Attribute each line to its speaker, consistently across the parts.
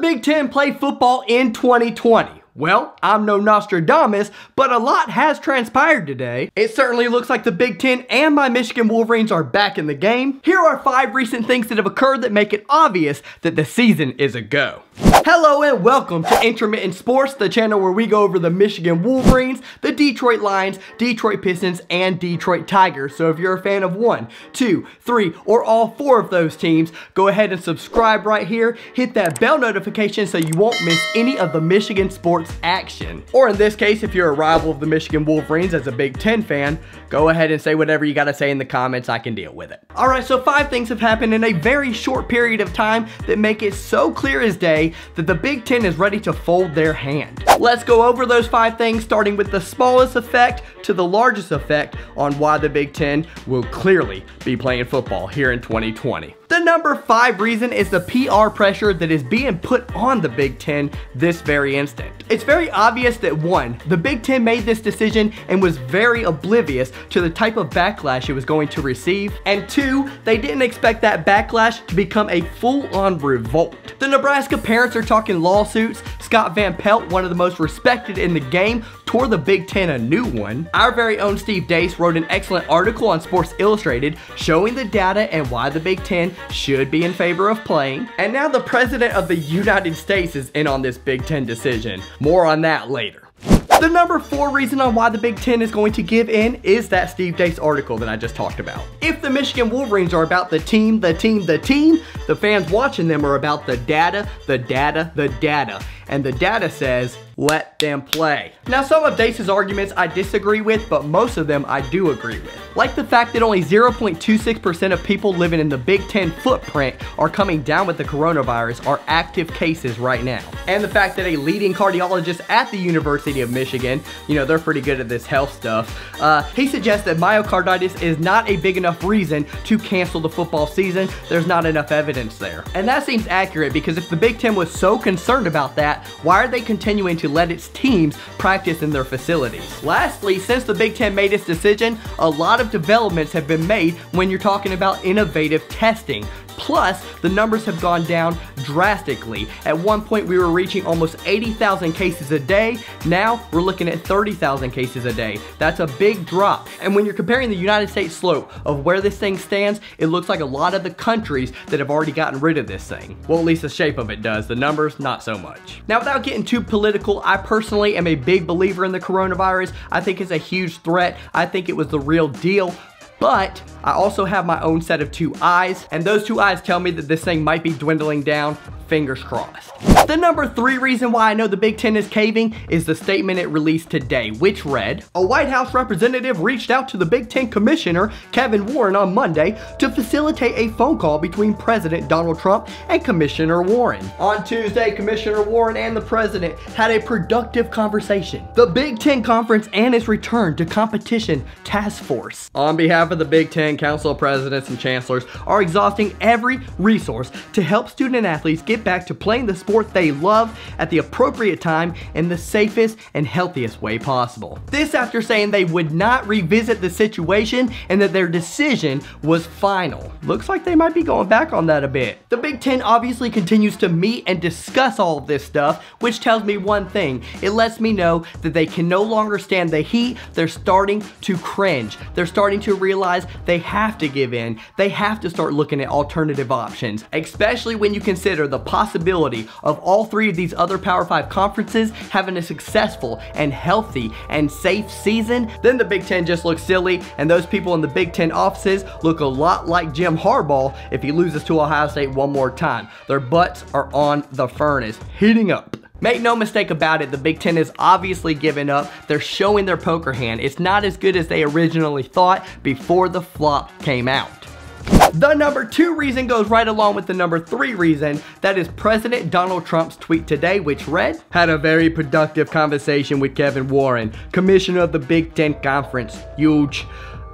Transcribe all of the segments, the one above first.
Speaker 1: Big Ten play football in 2020? Well, I'm no Nostradamus, but a lot has transpired today. It certainly looks like the Big Ten and my Michigan Wolverines are back in the game. Here are 5 recent things that have occurred that make it obvious that the season is a go. Hello and welcome to Intermittent Sports, the channel where we go over the Michigan Wolverines, the Detroit Lions, Detroit Pistons, and Detroit Tigers. So if you're a fan of 1, 2, 3, or all 4 of those teams, go ahead and subscribe right here. Hit that bell notification so you won't miss any of the Michigan sports action. Or in this case, if you're a rival of the Michigan Wolverines as a Big Ten fan, go ahead and say whatever you gotta say in the comments. I can deal with it. Alright, so 5 things have happened in a very short period of time that make it so clear as day that the Big Ten is ready to fold their hand. Let's go over those 5 things, starting with the smallest effect to the largest effect on why the Big Ten will clearly be playing football here in 2020. The number 5 reason is the PR pressure that is being put on the Big Ten this very instant. It's very obvious that 1, the Big Ten made this decision and was very oblivious to the type of backlash it was going to receive, and 2, they didn't expect that backlash to become a full-on revolt. The Nebraska parents are talking lawsuits. Scott Van Pelt, one of the most respected in the game, tore the Big Ten a new one. Our very own Steve Deace wrote an excellent article on Sports Illustrated showing the data and why the Big Ten should be in favor of playing. And now the President of the United States is in on this Big Ten decision. More on that later. The number 4 reason on why the Big Ten is going to give in is that Steve Deace article that I just talked about. If the Michigan Wolverines are about the team, the fans watching them are about the data, and the data says, let them play. Now, some of Deace's arguments I disagree with, but most of them I do agree with. Like the fact that only 0.26% of people living in the Big Ten footprint are coming down with the coronavirus are active cases right now. And the fact that a leading cardiologist at the University of Michigan, you know, they're pretty good at this health stuff, he suggests that myocarditis is not a big enough reason to cancel the football season. There's not enough evidence there. And that seems accurate, because if the Big Ten was so concerned about that, why are they continuing to let its teams practice in their facilities? Lastly, since the Big Ten made its decision, a lot of developments have been made when you're talking about innovative testing. Plus, the numbers have gone down drastically. At one point, we were reaching almost 80,000 cases a day. Now, we're looking at 30,000 cases a day. That's a big drop. And when you're comparing the United States slope of where this thing stands, it looks like a lot of the countries that have already gotten rid of this thing. Well, at least the shape of it does. The numbers, not so much. Now, without getting too political, I personally am a big believer in the coronavirus. I think it's a huge threat. I think it was the real deal. But I also have my own set of 2 eyes, and those 2 eyes tell me that this thing might be dwindling down. Fingers crossed. The number 3 reason why I know the Big Ten is caving is the statement it released today, which read, a White House representative reached out to the Big Ten Commissioner, Kevin Warren, on Monday to facilitate a phone call between President Donald Trump and Commissioner Warren. On Tuesday, Commissioner Warren and the President had a productive conversation. The Big Ten Conference and its return to competition task force, on behalf of the Big Ten, Council Presidents and Chancellors are exhausting every resource to help student athletes get back to playing the sport they love at the appropriate time in the safest and healthiest way possible. This after saying they would not revisit the situation and that their decision was final. Looks like they might be going back on that a bit. The Big Ten obviously continues to meet and discuss all of this stuff, which tells me one thing. It lets me know that they can no longer stand the heat. They're starting to cringe. They're starting to realize they have to give in. They have to start looking at alternative options, especially when you consider the possibility of all 3 of these other Power 5 conferences having a successful and healthy and safe season. Then the Big Ten just looks silly, and those people in the Big Ten offices look a lot like Jim Harbaugh if he loses to Ohio State one more time. Their butts are on the furnace, heating up. Make no mistake about it, the Big Ten is obviously giving up. They're showing their poker hand. It's not as good as they originally thought before the flop came out. The number 2 reason goes right along with the number 3 reason. That is President Donald Trump's tweet today, which read, had a very productive conversation with Kevin Warren, Commissioner of the Big Ten Conference, huge,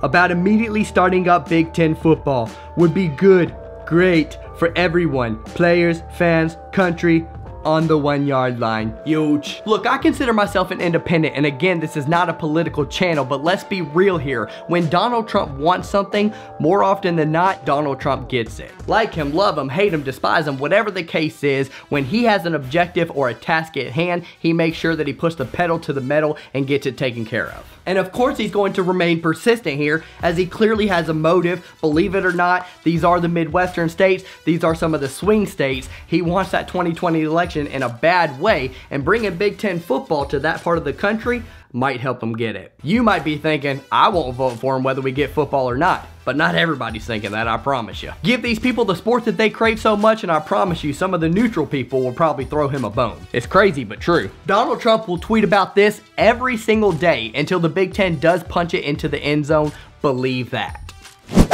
Speaker 1: about immediately starting up Big Ten football. Would be good, great for everyone, players, fans, country, on the 1 yard line. Huge. Look, I consider myself an independent, and again, this is not a political channel, but let's be real here. When Donald Trump wants something, more often than not, Donald Trump gets it. Like him, love him, hate him, despise him, whatever the case is, when he has an objective or a task at hand, he makes sure that he puts the pedal to the metal and gets it taken care of. And of course he's going to remain persistent here, as he clearly has a motive. Believe it or not, these are the Midwestern states. These are some of the swing states. He wants that 2020 election in a bad way, and bringing Big Ten football to that part of the country might help him get it. You might be thinking, I won't vote for him whether we get football or not. But not everybody's thinking that, I promise you. Give these people the sport that they crave so much, and I promise you, some of the neutral people will probably throw him a bone. It's crazy, but true. Donald Trump will tweet about this every single day until the Big Ten does punch it into the end zone. Believe that.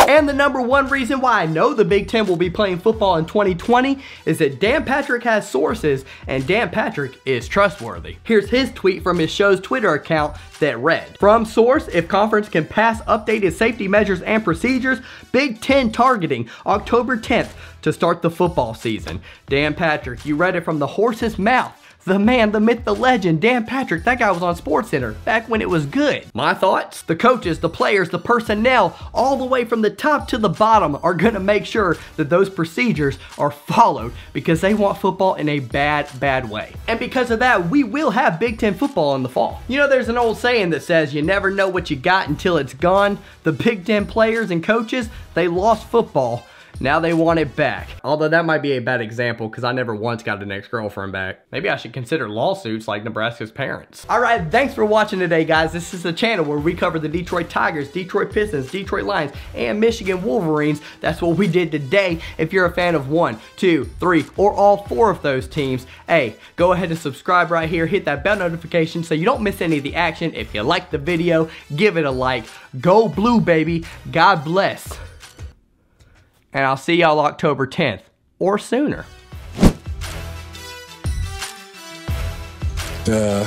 Speaker 1: And the number one reason why I know the Big Ten will be playing football in 2020 is that Dan Patrick has sources, and Dan Patrick is trustworthy. Here's his tweet from his show's Twitter account that read, "From source, if conference can pass updated safety measures and procedures, Big Ten targeting October 10th to start the football season." Dan Patrick, you read it from the horse's mouth. The man, the myth, the legend, Dan Patrick. That guy was on SportsCenter back when it was good. My thoughts? The coaches, the players, the personnel, all the way from the top to the bottom are gonna make sure that those procedures are followed because they want football in a bad way. And because of that, we will have Big Ten football in the fall. You know, there's an old saying that says you never know what you got until it's gone. The Big Ten players and coaches, they lost football. Now they want it back. Although that might be a bad example because I never once got an ex-girlfriend back. Maybe I should consider lawsuits like Nebraska's parents. Alright, thanks for watching today, guys. This is the channel where we cover the Detroit Tigers, Detroit Pistons, Detroit Lions, and Michigan Wolverines. That's what we did today. If you're a fan of 1, 2, 3, or all 4 of those teams, hey, go ahead and subscribe right here. Hit that bell notification so you don't miss any of the action. If you like the video, give it a like. Go blue, baby. God bless. And I'll see y'all October 10th, or sooner.
Speaker 2: Duh.